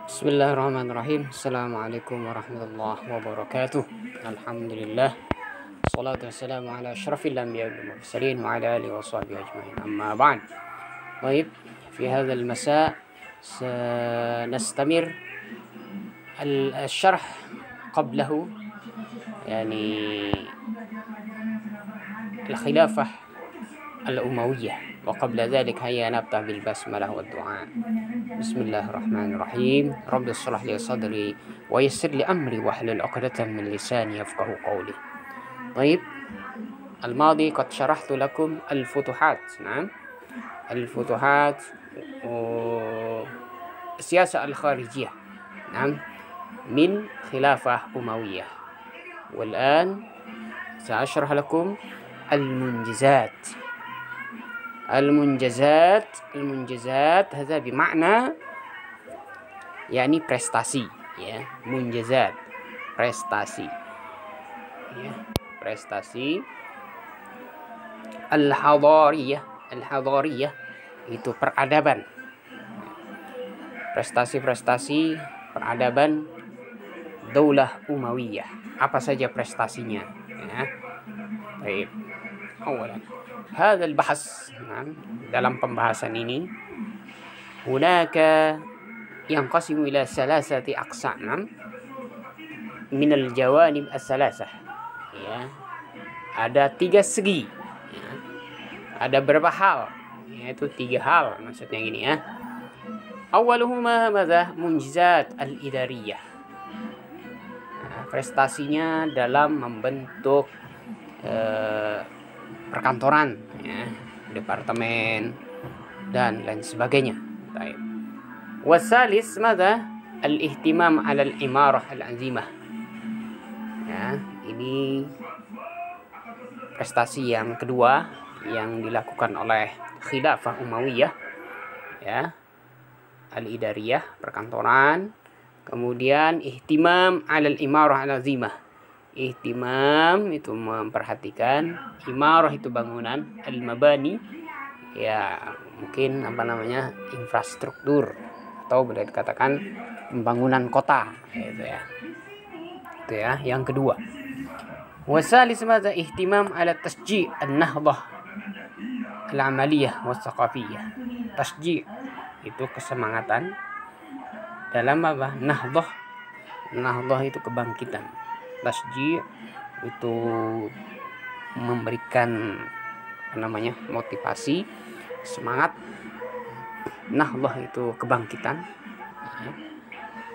Bismillahirrahmanirrahim. Assalamualaikum warahmatullahi wabarakatuh. Alhamdulillah. Salatu wassalamu ala asyrafil anbiya wal mursalin wa ala alihi wa sahbihi ajma'in. Amma ba'd. Baik, في هذا المساء سنستمر الشرح قبله يعني الخلافة الأموية، وقبل ذلك هيا نبدأ بالبسملة والدعاء. بسم الله الرحمن الرحيم. رب اشرح لي صدري ويسر لي أمري واحلل عقدة من لساني يفقهوا قولي. طيب، الماضي قد شرحت لكم الفتوحات. نعم، الفتوحات والسياسة الخارجية، نعم، من خلافة أموية. والآن سأشرح لكم المنجزات. المنجزات هذا بمعنى يعني prestasi ya. Munjazat prestasi ya, prestasi. Al-hadariyah itu peradaban, prestasi-prestasi peradaban Daulah Umayyah. Apa saja prestasinya ya. Baik, awalan هذا البحث. نعم، dalam pembahasan ini هناك ينقسم إلى ثلاثة أقسام من الجوانب الثلاثة ya. Ada tiga segi ya. Ada berapa hal, yaitu tiga hal maksudnya gini ya. Awaluhuma madza munjizat al-idariyah. Prestasinya dalam membentuk perkantoran ya, departemen dan lain sebagainya. Baik. Wasalis madza al-ihtimam 'ala al-imarah al-'azimah. Ya, ini prestasi yang kedua yang dilakukan oleh Khilafah Umayyah ya, al-idariyah, perkantoran. Kemudian ihtimam 'ala al-imarah al-'azimah. Ihtimam itu memperhatikan, imarah itu bangunan, al-mabani ya mungkin infrastruktur atau boleh dikatakan pembangunan kota gitu ya. Itu ya yang kedua. Wasalis madza ihtimam ala tasji' an-nahdah al-amaliyah was-thaqafiyah. Tasji' itu kesemangatan dalam apa? Nahdah itu kebangkitan. Tasji' itu memberikan motivasi, semangat. Nahdah itu kebangkitan.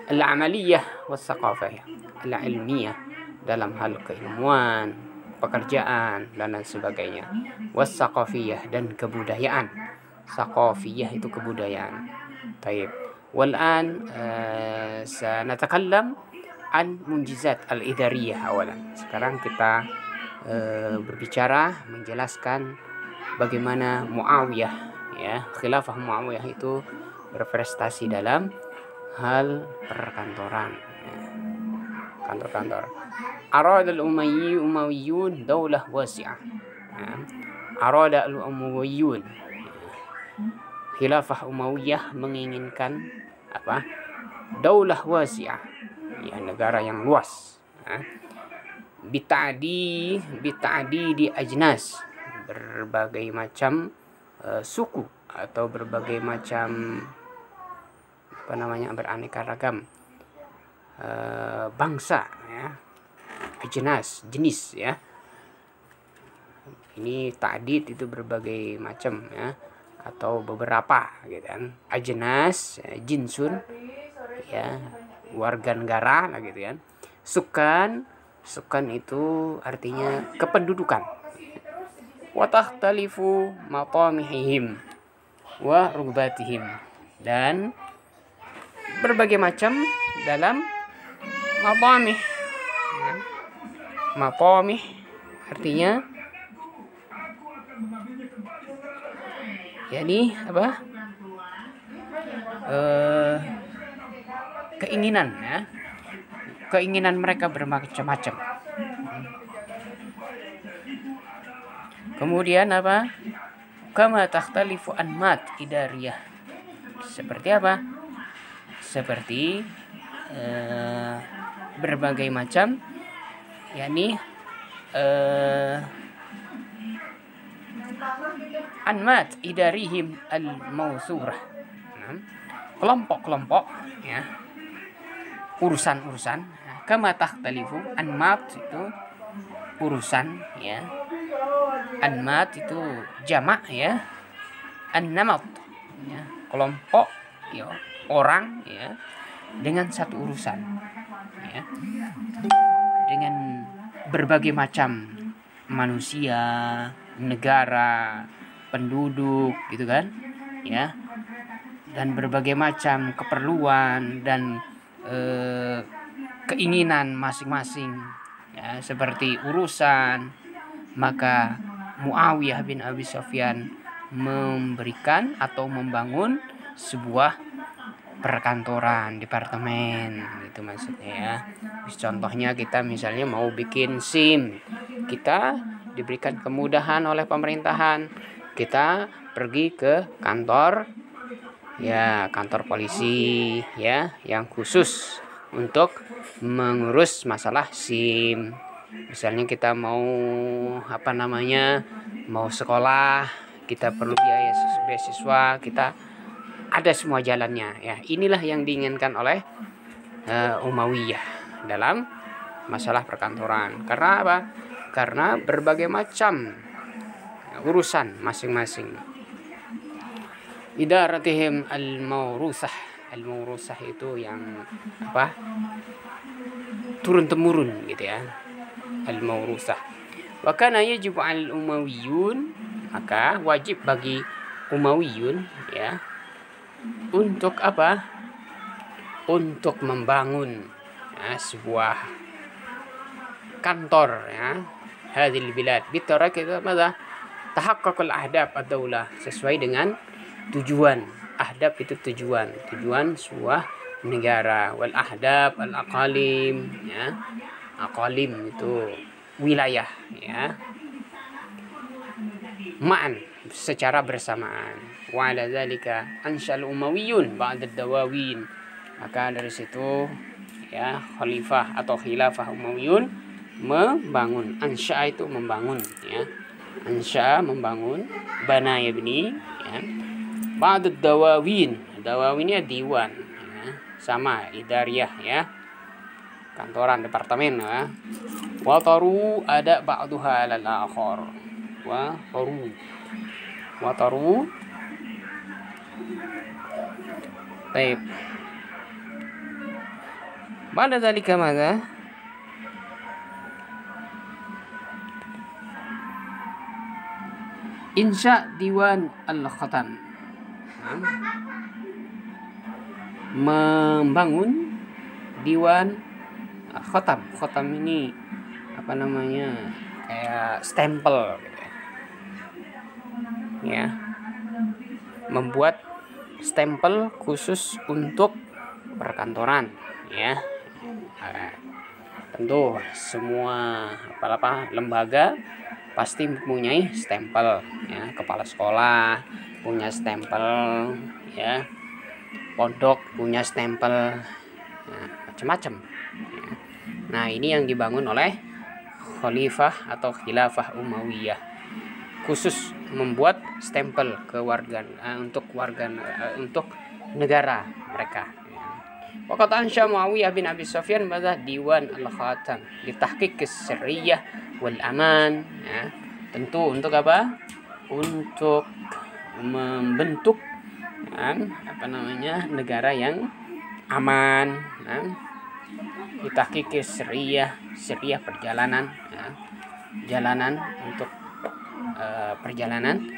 Al-amaliyah was-thaqafiyah, al-ilmiyah dalam hal keilmuan, pekerjaan dan lain sebagainya. Was-thaqafiyah dan kebudayaan. Thaqafiyah itu kebudayaan. Baik. Wal'an sanatakallam an munjizat al-idariyah awalan. Sekarang kita berbicara, menjelaskan bagaimana Muawiyah ya, Khilafah Muawiyah itu berprestasi dalam hal perkantoran ya. Kantor-kantor. Arada al-Umayyun daulah wasi'ah ya. Arada al-Umayyun, Khilafah Umayyah menginginkan apa? Daulah wasi'ah ya, negara yang luas ya. Bita'di di ajnas, berbagai macam suku atau berbagai macam beraneka ragam bangsa ya. Ajnas, jenis ya. Ini ta'did itu berbagai macam ya, atau beberapa gitu kan. Ajnas, jinsun ya, warga negara lah gitu kan. Sukan itu artinya kependudukan. Wa takhtalifu matamihim wa rugbatihim, dan berbagai macam dalam matamih. Matamih artinya yani apa? Keinginan ya. Keinginan mereka bermacam-macam. Kemudian apa? Kama takhtalifu anmat idariyah. Seperti apa? seperti berbagai macam yakni anmat idarihim al-mawsurah, kelompok-kelompok ya, urusan-urusan. Kama takhtalifu, anmat itu urusan ya, anmat itu jamak ya, an-namat ya, kelompok ya, orang ya, dengan satu urusan ya, dengan berbagai macam manusia, negara, penduduk gitu kan ya, dan berbagai macam keperluan dan keinginan masing-masing ya, seperti urusan. Maka Muawiyah bin Abi Sufyan memberikan atau membangun sebuah perkantoran, departemen gitu maksudnya ya. Contohnya kita misalnya mau bikin SIM, kita diberikan kemudahan oleh pemerintahan, kita pergi ke kantor ya, kantor polisi ya, yang khusus untuk mengurus masalah SIM. Misalnya kita mau mau sekolah, kita perlu biaya beasiswa, kita ada semua jalannya ya. Inilah yang diinginkan oleh Umayyah dalam masalah perkantoran. Karena apa? Karena berbagai macam urusan masing-masing. Idaratihim al-mawrusah. Al-mawrusah itu yang turun temurun gitu ya, al-mawrusah. Wa kana yajibu al-umayyun, maka wajib bagi Umayyun ya untuk untuk membangun ya, sebuah kantor ya, hadil bilad bitara kita tahaqqaqul ahdaf ad-daulah, sesuai dengan tujuan. Ahdaf itu tujuan sebuah negara. Wal ahdaf al aqalim ya, aqalim itu wilayah ya, ma'an secara bersamaan. Wa ala dzalika anshal umayyun ba'da dawawin, maka dari situ ya khalifah atau khilafah Umayyun membangun. Ansya itu membangun ya, ansya membangun, bana yabni ya, ba'da dawawin. Dawawinnya diwan ya, sama idariyah ya, kantoran, departemen ya. Wa taru ada ba'duha alal akhar. Wa taru baik. Pada zalika maka insya diwan al-khatan, membangun diwan khatam. Khatam ini kayak stempel gitu ya, membuat stempel khusus untuk perkantoran ya. Tentu semua lembaga pasti mempunyai stempel ya, kepala sekolah punya stempel ya, pondok punya stempel ya, macam-macam ya. Nah, ini yang dibangun oleh khalifah atau khilafah Umayyah, khusus membuat stempel untuk negara mereka. Waqat ansya Muawiyah bin Abi Sufyan pada Diwan al-Khatam litahqiq as-sirriyah wal aman ya. Tentu untuk apa? Untuk membentuk negara yang aman ya. Litahqiq as-sirriyah perjalanan ya. Jalanan untuk perjalanan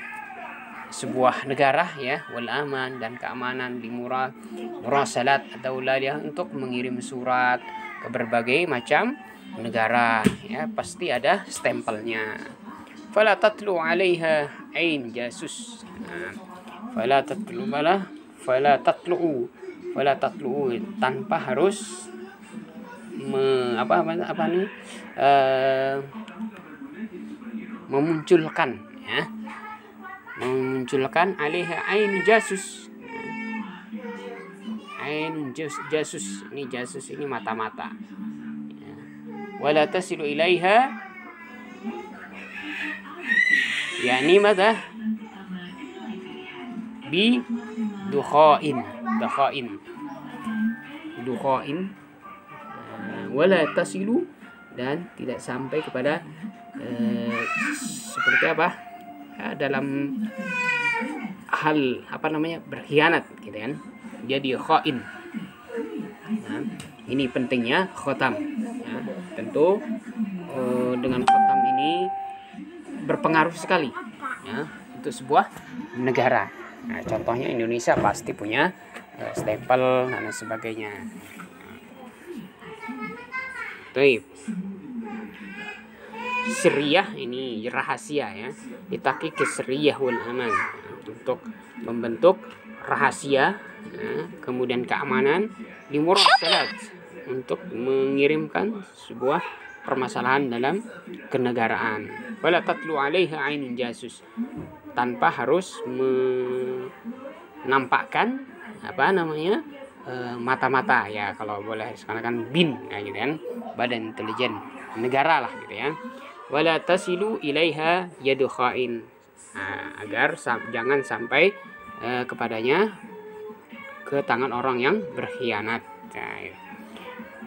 sebuah negara ya, wal aman dan keamanan, di murasalat daulah untuk mengirim surat ke berbagai macam negara ya, pasti ada stempelnya. Fala tatlu 'alaiha ain jasus. Fala tatlu tanpa harus memunculkan ya, memunculkan alaiha ain jasus, ainun jasus. Ini jasus ini mata-mata. Ya. Wala tasilu ilaiha, yakni mata bi dukhain. Wala tasilu, dan tidak sampai kepada seperti apa dalam hal berkhianat gitu kan, jadi khain. Nah, ini pentingnya khotam ya. Tentu dengan khotam ini berpengaruh sekali ya untuk sebuah negara. Nah, contohnya Indonesia pasti punya stempel dan sebagainya. Baik. Sirriyah ini rahasia ya. Ditaki ke sirriyah wal aman, untuk membentuk rahasia ya, kemudian keamanan di mursalat, untuk mengirimkan sebuah permasalahan dalam kenegaraan. Wala tatlu 'alaiha 'ainun jasus, tanpa harus menampakkan mata-mata ya, kalau boleh sekarang kan BIN ya, gitu kan, Badan Intelijen Negara lah gitu ya. Wala tasilu ilaiha yadu khain, agar jangan sampai kepadanya ke tangan orang yang berkhianat.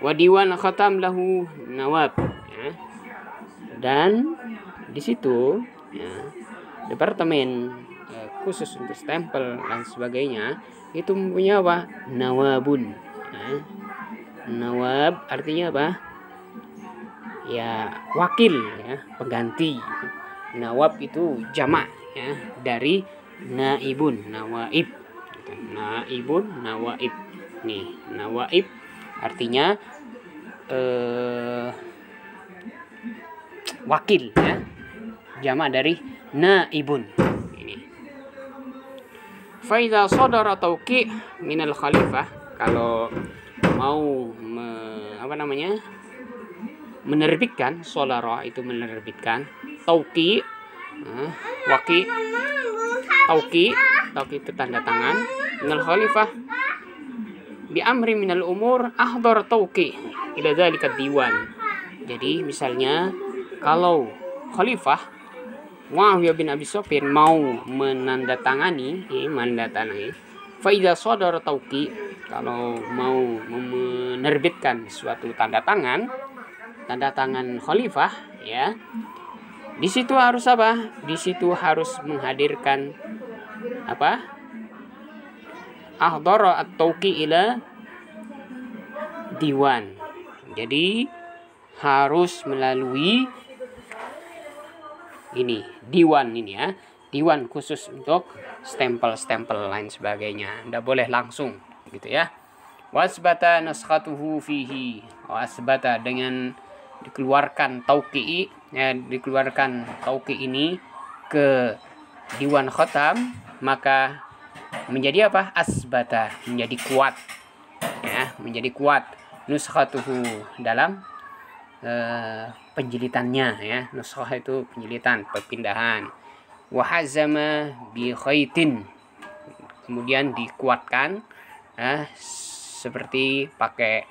Wa diwan khatam lahu nawab ya. Dan di situ ya, departemen khusus untuk stempel dan sebagainya itu mempunyai apa? Nawabun ya. Nawab artinya apa? Ya, wakil ya, pengganti. Nawab itu jamak ya dari naibun, nawaib. Naibun, nawaib. Nih, nawaib artinya wakil ya. Jamak dari naibun. Ini. Fa idza sadara tauqi' minal khalifah, kalau mau menerbitkan, solara itu menerbitkan, tauqi itu tanda tangan, minal khalifah bi amri minal umur ahdar tauqi ila dzalika diwan. Jadi misalnya kalau khalifah Muawiyah bin Abi Sufyan mau menandatangani fa idza sadara tauqi, kalau mau menerbitkan suatu tanda tangan khalifah ya, di situ harus apa? Di situ harus menghadirkan apa? Ahdara at-tauqi ila diwan. Jadi harus melalui ini diwan ini ya, diwan khusus untuk stempel lain sebagainya. Tidak boleh langsung gitu ya. Wasbata naskhatuhu fihi, wasbata dengan dikeluarkan tauqi ya, dikeluarkan tauqi ini ke diwan khotam, maka menjadi apa? Asbata, menjadi kuat ya, menjadi kuat. Nuskhatuhu dalam penjilitannya ya, nuskhah itu penjilitan, perpindahan. Wahazama bi khaitin, kemudian dikuatkan seperti pakai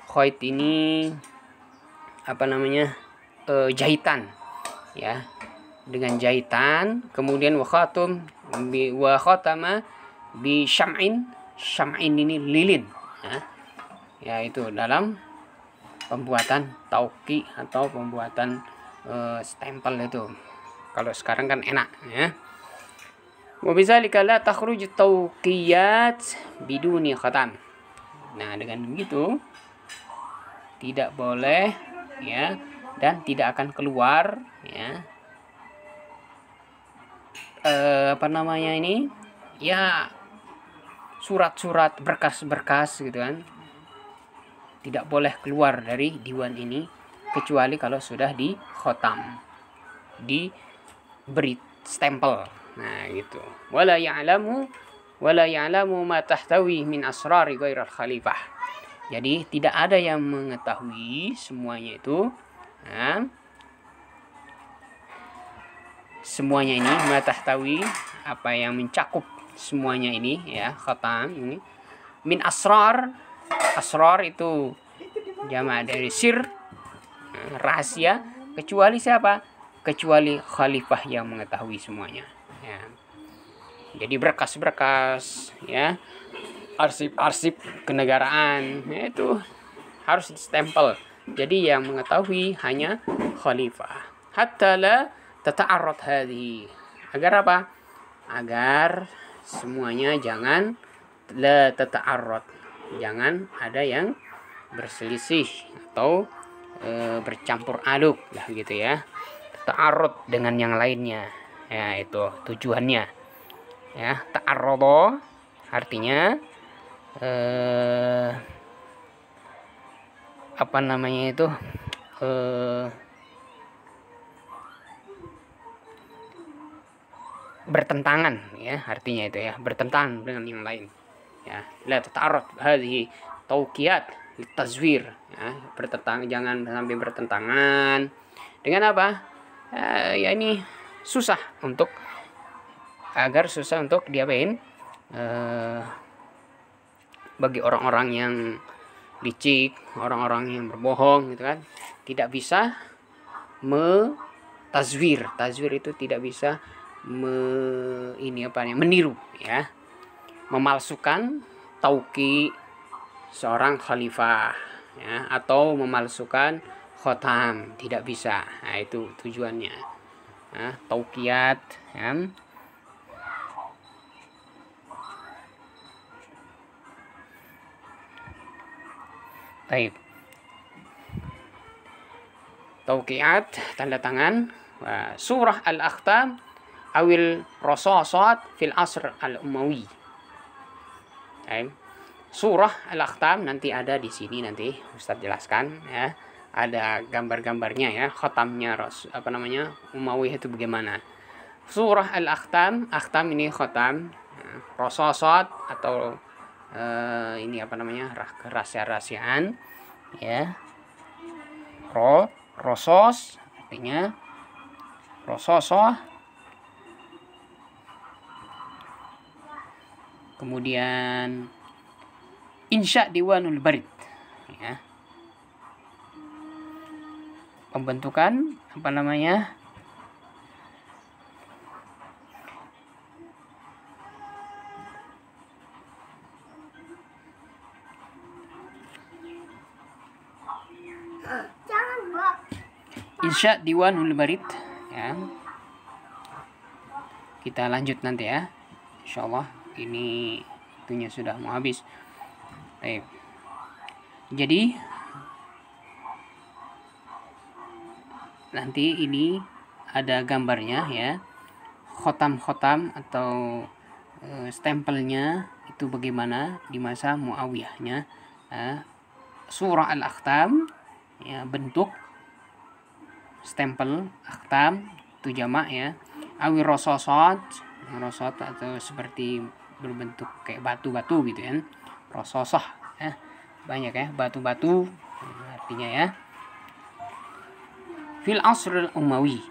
khait ini jahitan ya, dengan jahitan. Kemudian wa khatama bi syam'in ini lilin ya, itu dalam pembuatan tauqi atau pembuatan stempel itu. Kalau sekarang kan enak ya. Wa bizalika la takhruju tauqiyat biduni khatam. Nah, dengan begitu tidak boleh ya, dan tidak akan keluar ya surat-surat, berkas-berkas gitu kan, tidak boleh keluar dari diwan ini kecuali kalau sudah di khotam, diberi stempel. Nah gitu. Wala ya'lamu ma tahtawi min asrari ghairal khalifah. Jadi tidak ada yang mengetahui semuanya itu. Semuanya ini ma tahtawi, apa yang mencakup semuanya ini ya, khatam ini. Min asrar, asrar itu jamak dari sir, rahasia, kecuali siapa? Kecuali khalifah yang mengetahui semuanya ya. Jadi berkas-berkas ya, arsip-arsip kenegaraan ya, itu harus distempel. Jadi yang mengetahui hanya khalifah. Hatta la tata'arrad hadhihi. Agar apa? Agar semuanya jangan la tata'arrad. Jangan ada yang berselisih atau bercampur aduk lah gitu ya. Ta'arrud dengan yang lainnya. Ya, itu tujuannya. Ya, ta'arrada artinya apa namanya itu? Bertentangan ya, artinya itu ya, bertentangan dengan yang lain ya. La tata'arrad hadhihi tawqiyat litazwir ya, bertentangan, jangan sampai bertentangan dengan apa ya, ini susah untuk, agar susah untuk diapain, bagi orang-orang yang licik, orang-orang yang berbohong gitu kan, tidak bisa tazwir. Tazwir itu tidak bisa meniru ya, memalsukan tauqi seorang khalifah ya, atau memalsukan khotam, tidak bisa. Nah, itu tujuannya. Nah, tauqiyat ya. Baik. Tauqiyat, tanda tangan. Surah Al-Akhtam awil Rasasat fil Asr Al-Umawi. Surah Al-Akhtam nanti ada di sini, nanti Ustaz jelaskan ya. Ada gambar-gambarnya ya, khatamnya apa namanya, Umawi itu bagaimana. Surah Al-Akhtam, akhtam ini khatam, Rasasat atau ini apa namanya, rahasia-rahasiaan ya. Rosos artinya rososoh. Kemudian insya diwanul barid ya, pembentukan apa namanya, insya diwanul barid ya. Kita lanjut nanti ya, insyaallah. Ini itunya sudah mau habis. Baik. Jadi nanti ini ada gambarnya ya, khotam-khotam atau stempelnya itu bagaimana di masa Muawiyahnya. Surah Al-Akhtam ya, bentuk stempel akhtam itu jamak ya. Awir rososot, rosot atau seperti berbentuk kayak batu-batu gitu kan, rososoh ya, banyak ya, batu-batu artinya ya. Fil Asr Al-Umawi,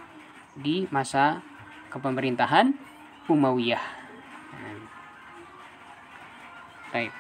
di masa kepemerintahan Umayyah. Baik.